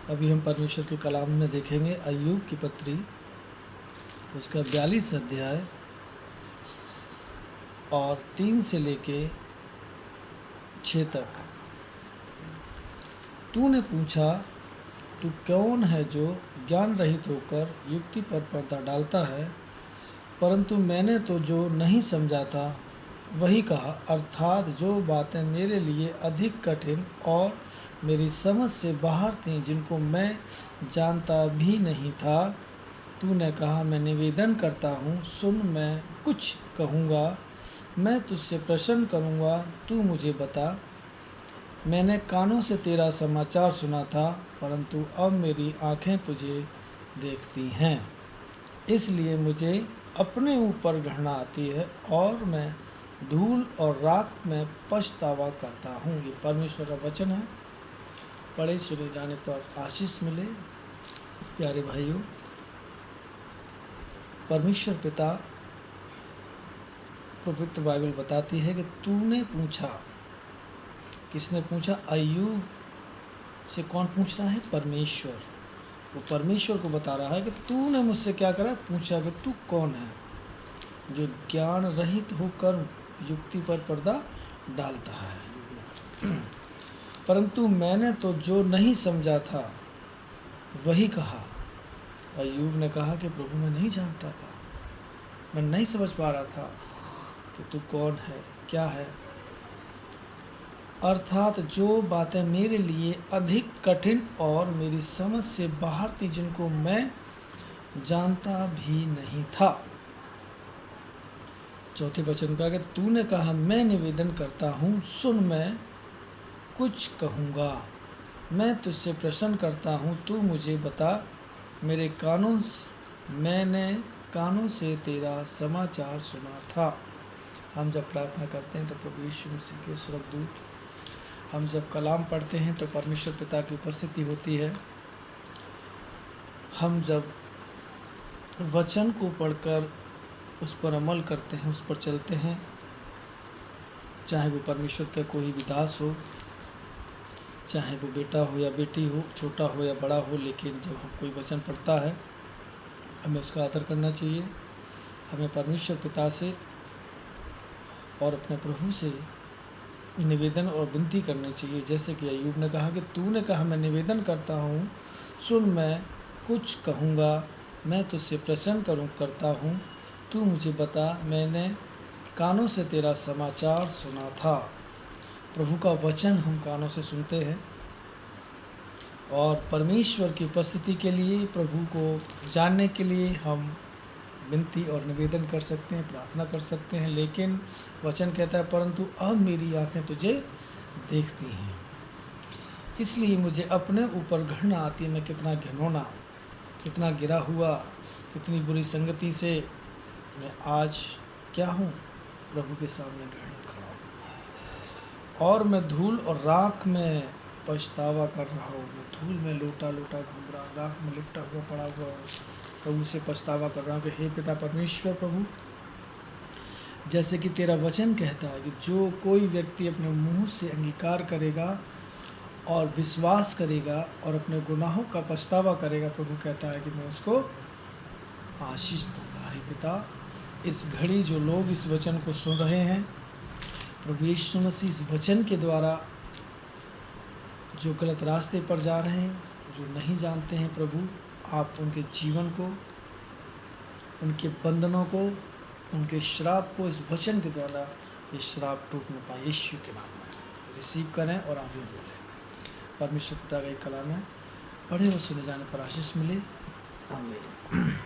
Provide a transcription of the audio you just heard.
अभी हम परमेश्वर के कलाम में देखेंगे अय्यूब की पत्री, उसका 42 अध्याय और 3 से लेके 6 तक। तूने पूछा, तू कौन है जो ज्ञान रहित होकर युक्ति पर पर्दा डालता है? परंतु मैंने तो जो नहीं समझा था वही कहा, अर्थात जो बातें मेरे लिए अधिक कठिन और मेरी समझ से बाहर थीं, जिनको मैं जानता भी नहीं था। तूने कहा, मैं निवेदन करता हूँ, सुन, मैं कुछ कहूँगा, मैं तुझसे प्रश्न करूँगा, तू मुझे बता। मैंने कानों से तेरा समाचार सुना था, परंतु अब मेरी आँखें तुझे देखती हैं। इसलिए मुझे अपने ऊपर घृणा आती है और मैं धूल और राख में पछतावा करता हूँ। ये परमेश्वर का वचन है। पढ़े सुने जाने पर आशीष मिले। प्यारे भाइयों, परमेश्वर पिता, पवित्र बाइबल बताती है कि तूने पूछा। किसने पूछा? अय्यूब से। कौन पूछ रहा है? परमेश्वर। वो परमेश्वर को बता रहा है कि तूने मुझसे क्या करा? पूछा कि तू कौन है जो ज्ञान रहित होकर युक्ति पर पर्दा डालता है। परंतु मैंने तो जो नहीं समझा था वही कहा। अय्यूब ने कहा कि प्रभु, मैं नहीं जानता था, मैं नहीं समझ पा रहा था कि तू कौन है, क्या है। अर्थात जो बातें मेरे लिए अधिक कठिन और मेरी समझ से बाहर थी, जिनको मैं जानता भी नहीं था। चौथे वचन का कि तूने कहा, मैं निवेदन करता हूँ, सुन, मैं कुछ कहूँगा, मैं तुझसे प्रश्न करता हूँ, तू मुझे बता। मैंने कानों से तेरा समाचार सुना था। हम जब प्रार्थना करते हैं तो प्रभु यीशु मसीह के स्वर्गदूत, हम जब कलाम पढ़ते हैं तो परमेश्वर पिता की उपस्थिति होती है। हम जब वचन को पढ़कर उस पर अमल करते हैं, उस पर चलते हैं, चाहे वो परमेश्वर का कोई भी दास हो, चाहे वो बेटा हो या बेटी हो, छोटा हो या बड़ा हो, लेकिन जब हम कोई वचन पढ़ता है हमें उसका आदर करना चाहिए। हमें परमेश्वर पिता से और अपने प्रभु से निवेदन और विनती करनी चाहिए। जैसे कि अय्यूब ने कहा कि तूने कहा, मैं निवेदन करता हूँ, सुन, मैं कुछ कहूँगा, मैं तुझसे प्रश्न करता हूँ, तू मुझे बता। मैंने कानों से तेरा समाचार सुना था। प्रभु का वचन हम कानों से सुनते हैं और परमेश्वर की उपस्थिति के लिए, प्रभु को जानने के लिए हम विनती और निवेदन कर सकते हैं, प्रार्थना कर सकते हैं। लेकिन वचन कहता है, परंतु अब मेरी आँखें तुझे देखती हैं। इसलिए मुझे अपने ऊपर घृणा आती है। मैं कितना घिनौना, कितना गिरा हुआ, कितनी बुरी संगति से मैं आज क्या हूँ? प्रभु के सामने घृणित खड़ा हूँ और मैं धूल और राख में पछतावा कर रहा हूँ। मैं धूल में लोटा लोटा घूम रहा हूँ, राख में लिपटा हुआ पड़ा हुआ हूँ। प्रभु से पछतावा कर रहा हूँ कि हे पिता परमेश्वर, प्रभु, जैसे कि तेरा वचन कहता है कि जो कोई व्यक्ति अपने मुंह से अंगीकार करेगा और विश्वास करेगा और अपने गुनाहों का पछतावा करेगा, प्रभु कहता है कि मैं उसको आशीष दूंगा। हे पिता, इस घड़ी जो लोग इस वचन को सुन रहे हैं, प्रभु यीशु मसीह इस वचन के द्वारा जो गलत रास्ते पर जा रहे हैं, जो नहीं जानते हैं, प्रभु आप उनके जीवन को, उनके बंधनों को, उनके श्राप को इस वचन के द्वारा ये श्राप टूट न पाए। यीशु के नाम में रिसीव करें और आगे बोलें। परमेश्वर पिता का एक कलाम है, पढ़े और सुने जाने पर आशीष मिले। आमीन।